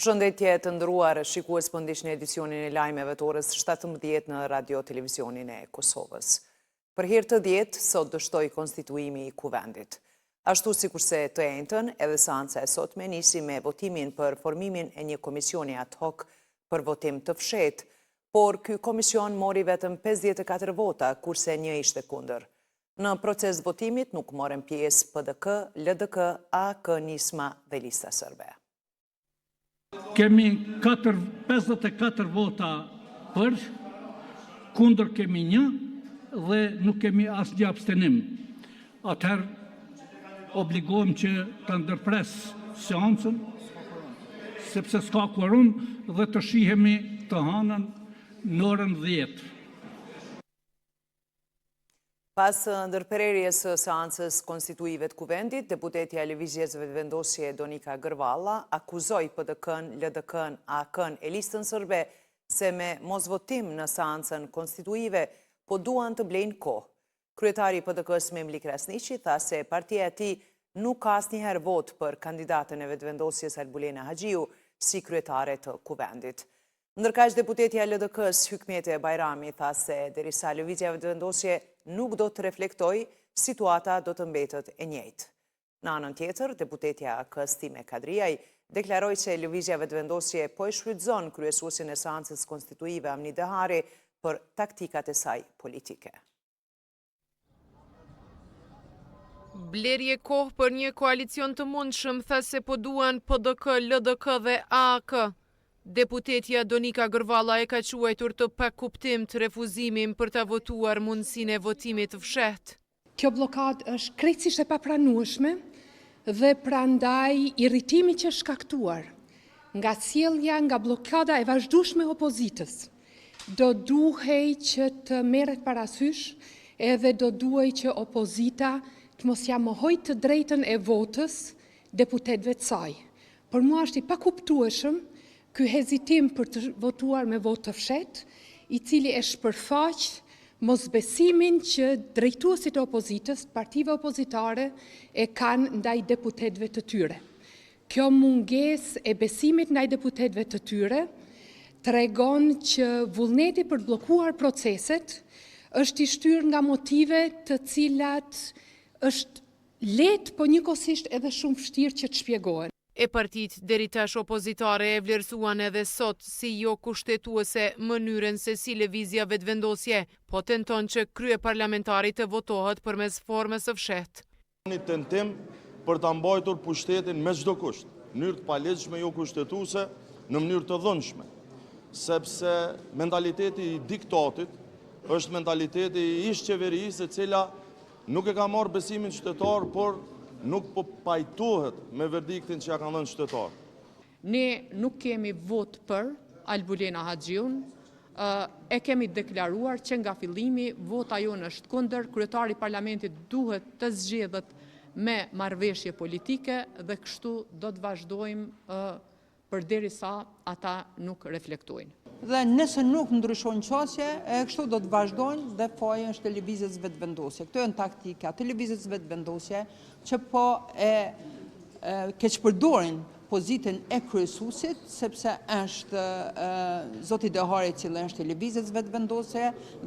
Përshëndetje të nderuar shikues, po ndiqni edicionin e lajmeve të orës 17 në Radio Televizionin e Kosovës. Për herë të 10 sot dështoi konstituimi i kuvendit. Ashtu sikurse të njëjtën, edhe seanca e sotme nisi me votimin për formimin e një komisioni ad hoc për votim të fshehtë, por ky komision mori vetëm 54 vota, kurse një ishte kundër. Në proces votimit nuk morën pjesë PDK, LDK, AK, Nisma dhe Lista Serbe. Kemi 54 vota për, kundër kemi 1 dhe nuk kemi asnjë abstenim. Atëherë obligohem që të ndërpres seancën, sepse s'ka kvorum dhe të shihemi të hënën në orën 10. Pas ndërprerjes së seancës konstituive të kuvendit, deputetja e Lëvizjes Vetëvendosje Donika Gërvalla akuzoi PDK-n, LDK-n, AK-n e Listën Serbe se me mosvotim në seancën konstituive po duan të blejnë kohë. Kryetari i PDK-s Memli Krasniqi tha se partia e tij nuk ka asnjëherë vot për kandidatën e Vetëvendosjes Albulena Haxhiu si kryetare të kuvendit. Ndërkaq deputetja e LDK-s Hykmete Bajrami tha se derisa Lëvizja Vetëvendosje nuk do të reflektoj, situata do të mbetet e njëjtë. Në anën tjetër, deputetja AK-s Time Kadriaj deklaroi se Lëvizja Vetëvendosje po e shfrytëzon kryesuesin e seancës konstituive Amni Dehari për taktikat e saj politike. Blerje kohë për një koalicion të mundshëm, tha se po duan PDK, LDK dhe AK. Deputetja Donika Gërvalla e ka quajtur të pakuptim të refuzimin për të votuar mundësinë e votimit të fshehtë. Kjo blokadë është krejtësisht e papranueshme dhe prandaj irritimi që është shkaktuar nga sjellja, nga blokada e vazhdueshme e opozitës, do duhej që të merret parasysh edhe do duhej që opozita të mos ja mohoj të drejtën e votës deputetëve të saj. Për mua është i pakuptueshëm ky hezitim për të votuar me votë të fshehtë, i cili e shpërfaq mosbesimin që drejtuesit e opozitës, partive opozitare e kanë ndaj deputetëve të tyre. Kjo mungesë e besimit ndaj deputetëve të tyre tregon që vullneti për të bllokuar proceset është i shtyr nga motive të cilat është lehtë, po njëkohësisht edhe shumë vështirë që të shpjegohen. E partitë deri tash opozitare e vlerësuan edhe sot si jo kushtetuese mënyrën se si Lëvizja Vetëvendosje po tenton që kryeparlamentari të votohet përmes formës së fshehtë. Një tentim për ta mbajtur pushtetin me çdo kusht, në mënyrë të palegjshme, jo kushtetuese, në mënyrë të dhënshme, sepse mentaliteti i diktatit është mentaliteti i ish-qeverisë e cila nuk e ka marrë besimin qytetar, por nuk po pajtohet me verdiktin që ja kanë dhënë qytetar. Ne nuk kemi vot për Albulena Haxhiun, e kemi deklaruar që nga fillimi vota jonë është kundër, kryetari i parlamentit duhet të zgjedhet me marrëveshje politike dhe kështu do të vazhdojmë përderisa ata nuk reflektojnë. Dhe nëse nuk ndryshon qasje, kështu do të vazhdojnë dhe faja është Lëvizjes Vetëvendosje. Këto janë taktika të Lëvizjes Vetëvendosje që po e keqpërdorin pozitën e kryesuesit, sepse është zoti Dehari i cili është i Lëvizjes Vetëvendosje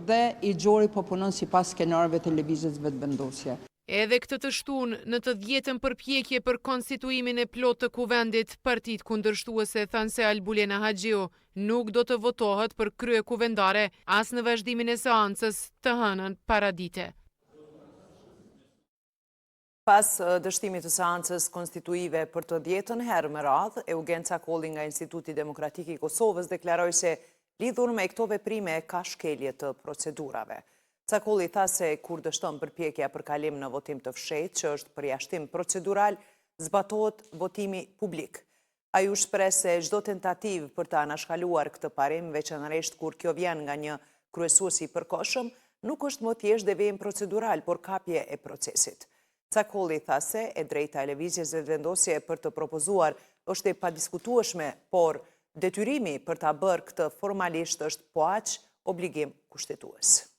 dhe i Xhori po punon sipas skenarëve të Lëvizjes Vetëvendosje. Edhe këtë të shtunë, në të 10-ën përpjekje për konstituimin e plot të kuvendit, partitë kundërshtuese thanë se Albulena Haxhiu nuk do të votohet për krye kuvendare as në vazhdimin e seancës të hënën paradite. Pas dështimit të seancës konstituive për të 10-ën herë me radhë, Eugen Cakolli nga Instituti Demokratik i Kosovës deklaroi se lidhur me këto veprime ka shkelje të procedurave. Cakolli tha se kur dështon përpjekja për kalim në votim të fshehtë, që është përjashtim procedural, zbatohet votimi publik. Ai u shpreh se çdo tentativë për të anashkaluar këtë parim, veçanërisht kur kjo vjen nga një kryesues i përkohshëm, nuk është më thjesht devijim procedural, por kapje e procesit. Cakolli tha se e drejta e Lëvizjes Vetëvendosje për të propozuar është e padiskutueshme, por detyrimi për ta bërë këtë formalisht është po aq obligim kushtetues.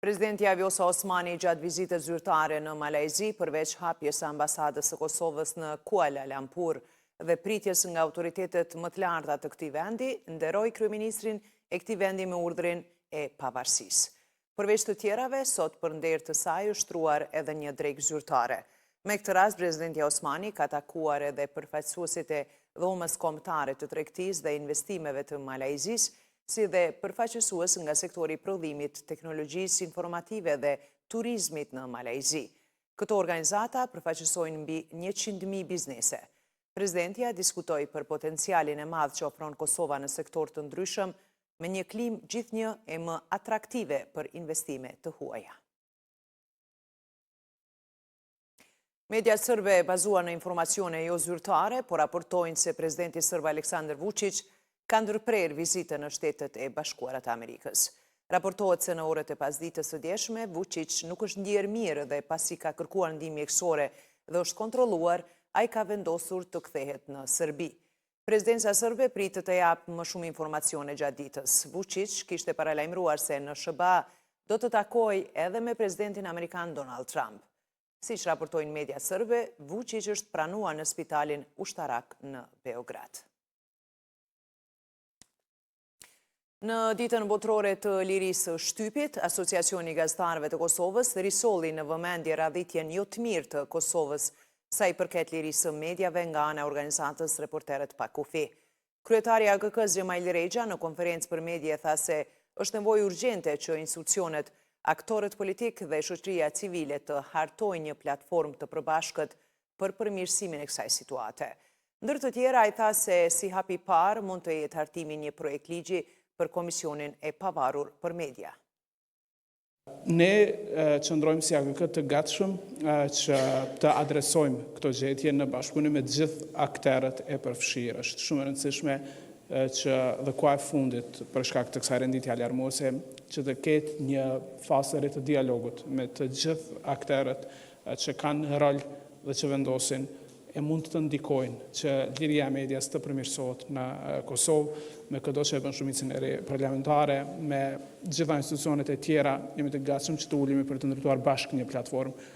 Presidenti Vjosa Osmani gjatë vizitës zyrtare në Malajzi, përveç hapjes së ambasadës së Kosovës në Kuala Lumpur dhe pritjes nga autoritetet më të larta të këtij vendi, nderoi kryeministrin e këtij vendi me urdhrin e pavarësisë. Përveç të tjerave, sot për nder të saj është shtruar edhe një drekë zyrtare. Me këtë rast, Presidenti Osmani ka takuar edhe përfaqësuesit e dhomës kombëtare të tregtisë dhe investimeve të Malajzisë, si dhe përfaqësues nga sektori i prodhimit, teknologjisë informative dhe turizmit në Malajzi. Këto organizata përfaqësojnë mbi 100.000 biznese. Presidentja diskutoi për potencialin e madh që ofron Kosova në sektor të ndryshëm, me një klimë gjithnjë e më atraktive për investime të huaja. Media sërbe bazuar në informacione jo zyrtare, po raportojnë se presidenti sërb Aleksandar Vučić ka ndërprer vizitën në Shtetet e Bashkuara të Amerikës. Raportohet se në orët e pasditës së djeshme, Vučić nuk është ndier mirë dhe pasi ka kërkuar ndihmë mjekësore dhe është kontrolluar, ai ka vendosur të kthehet në Serbi. Presidenca sërbe pritet të japë më shumë informacione gjatë ditës. Vučić kishte paralajmëruar se në SBA do të takojë edhe me presidentin amerikan Donald Trump. Siç raportojnë media sërbe, Vučić është pranuar në spitalin ushtarak në Beograd. Në ditën botërore të lirisë së shtypit, Asociacioni i Gazetarëve të Kosovës risolli në vëmendje radhitjen jo të mirë të Kosovës sa i përket lirisë së mediave nga ana e organizatës Reporterët pa kufi. Kryetari i AGK-s Xhemail Rexha në konferencë për media tha se është nevojë urgjente që institucionet, aktorët politik dhe shoqëria civile të hartojnë një platformë të përbashkët për përmirësimin e kësaj situate. Ndër të tjera, ai tha se si hap i parë mund të jetë hartimi një projekt ligji për Komisionin e Pavarur për Media. Ne qëndrojmë si AGK të gatshëm që të adresojmë këto gjetje në bashkëpunim me të gjithë aktorët e përfshirë. Është shumë e rëndësishme që dhe koha e fundit për shkak të kësaj renditje alarmuese që të ketë një fazë të dialogut me të gjithë aktorët që kanë rol dhe që vendosin e mund të ndikojnë që liria e medias të përmirësohet në Kosovë, me këto që e bën shumicën e re parlamentare, me gjitha institucionet e tjera, jemi të gatshëm që të ulemi për të ndërtuar bashkë një platformë,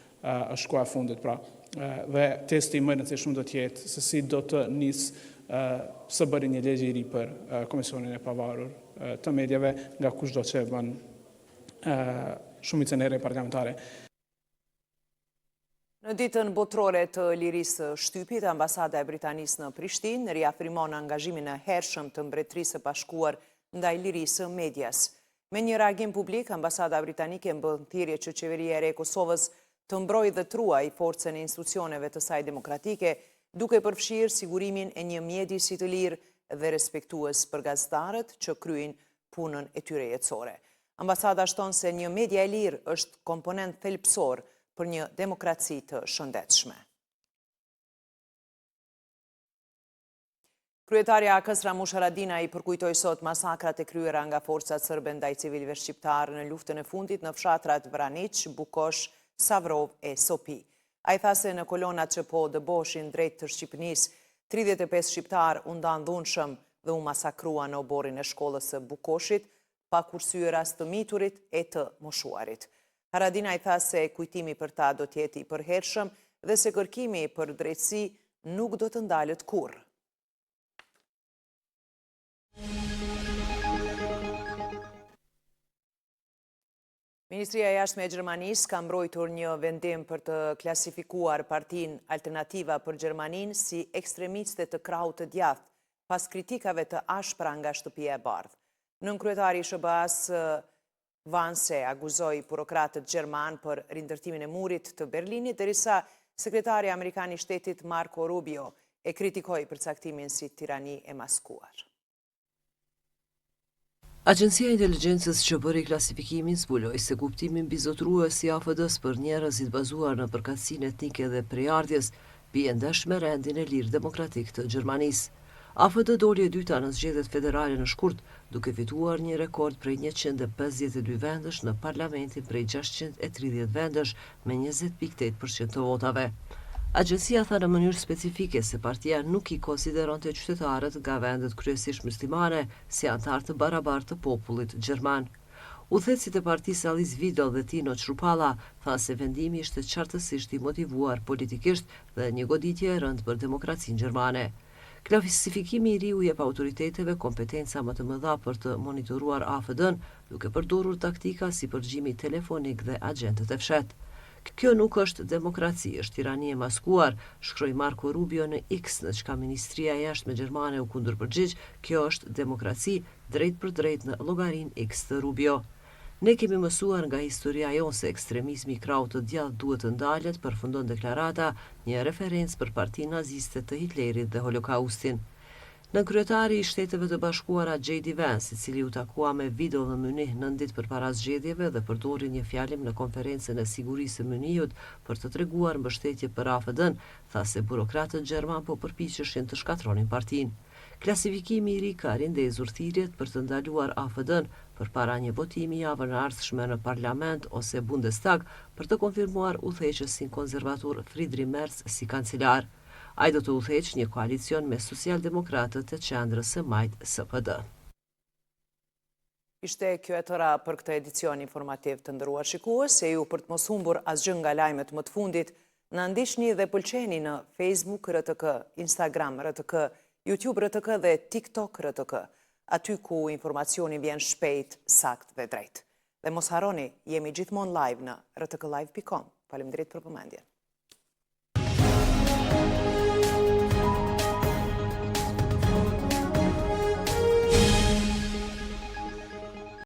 është koha e fundit pra. Dhe testi më i rëndësishëm do të jetë se si do të nisë së bëri një ligj i ri për Komisionin e Pavarur të Mediave nga kushdo që e bën shumicën e re parlamentare. Në ditën botërore të lirisë së shtypit, Ambasada e Britanisë në Prishtinë riafirmon angazhimin e hershëm të Mbretërisë së Bashkuar ndaj lirisë së medias. Me një reagim publik, Ambasada Britanike mbën thirrje që qeveria e re e Kosovës të mbrojë dhe truajë forcën e institucioneve të saj demokratike, duke përfshirë sigurimin e një mjedisi të lirë dhe respektues për gazetarët që kryejnë punën e tyre jetësore. Ambasada shton se një media e lirë është komponent thelbësor për një demokraci të shëndetshme. Kryetari AK-s Ramush Haradinaj i përkujtoi sot masakrat e kryera nga forcat sërbe ndaj civilëve shqiptarë në luftën e fundit në fshatrat Vranić, Bukosh, Savrov e Sopi. Ai tha se në kolonat që po dëboshin drejt të Shqipënisë, 35 shqiptarë u ndan dhunshëm dhe u masakrua në oborin e shkollës së Bukoshit, pa kursyer as të miturit e të moshuarit. Haradinaj tha se kujtimi për ta do të jetë i përhershëm dhe se kërkimi për drejtësi nuk do të ndalet kurrë. Ministria e Jashtme e Gjermanisë ka mbrojtur një vendim për të klasifikuar Partinë Alternativa për Gjermaninë si ekstremiste të krahut të djathtë, pas kritikave të ashpra nga shtëpia e bardhë. Nënkryetari i SBA-s Vance akuzoi burokratët gjerman për rindërtimin e murit të Berlinit, derisa sekretari amerikan i shtetit Marco Rubio e kritikoi përcaktimin si tirani e maskuar. Agjencia e Inteligjencës që bëri klasifikimin zbuloi se kuptimi mbizotrues i AFD-s për njerëzit bazuar në përkatësinë etnike dhe prejardhjes bie ndesh me rendin e lirë demokratik të Gjermanisë. AFD doli e dyta në zgjedhjet federale në shkurt, duke fituar një rekord prej 152 vendesh në parlamentin prej 630 vendesh me 20.8% të votave. Agjencia tha në mënyrë specifike se partia nuk i konsideronte qytetarët nga vendet kryesisht muslimane si antar të barabartë të popullit gjerman. Udhëheqësit e partisë Alice Vidal dhe Tino Çrupalla tha se vendimi ishte qartësisht i motivuar politikisht dhe një goditje e rëndë për demokracinë gjermane. Klasifikimi i ri u jep autoriteteve kompetenca më të mëdha për të monitoruar AFD-n, duke përdorur taktika si përgjimi telefonik dhe agentët e fshetë. Kjo nuk është demokraci, është tirani e maskuar, shkroi Marco Rubio në X, në çka Ministria e Jashtme gjermane u kundërpërgjigj, kjo është demokraci drejt për drejt në llogarin X të Rubio. Ne kemi mësuar nga historia jonë se ekstremizmi i krahut të djathtë duhet të ndalet, përfundon deklarata, një referencë për partinë naziste të Hitlerit dhe Holokaustin. Në kryetari i Shteteve të Bashkuara J.D. Vance, i cili u takua me Vidal në Münih 9 ditë përpara zgjedhjeve dhe përdori një fjalim në konferencën e sigurisë së Mynihut për të treguar mbështetje për AFD-n, tha se burokratët gjerman po përpiqeshin të shkatronin partinë. Klasifikimi i ri ka rindezur thirrjet për të ndaluar AFD-n përpara një votimi javën e ardhshme në Parlament ose Bundestag për të konfirmuar udhëheqësin konservator Friedrich Merz si kancelar. Ai do të udhëheqë një koalicion me socialdemokratët e qendrës së majtë SPD. Ishte kjo e tëra për këtë edicion informativ të nderuar shikues, se ju për të mos humbur asgjë nga lajmet më të fundit, na ndiqni dhe pëlqeni në Facebook RTK, Instagram RTK, YouTube RTK dhe TikTok RTK, aty ku informacioni vjen shpejt, sakt dhe drejt. Dhe mos harroni, jemi gjithmonë live në rtklive.com. Faleminderit për vëmendjen.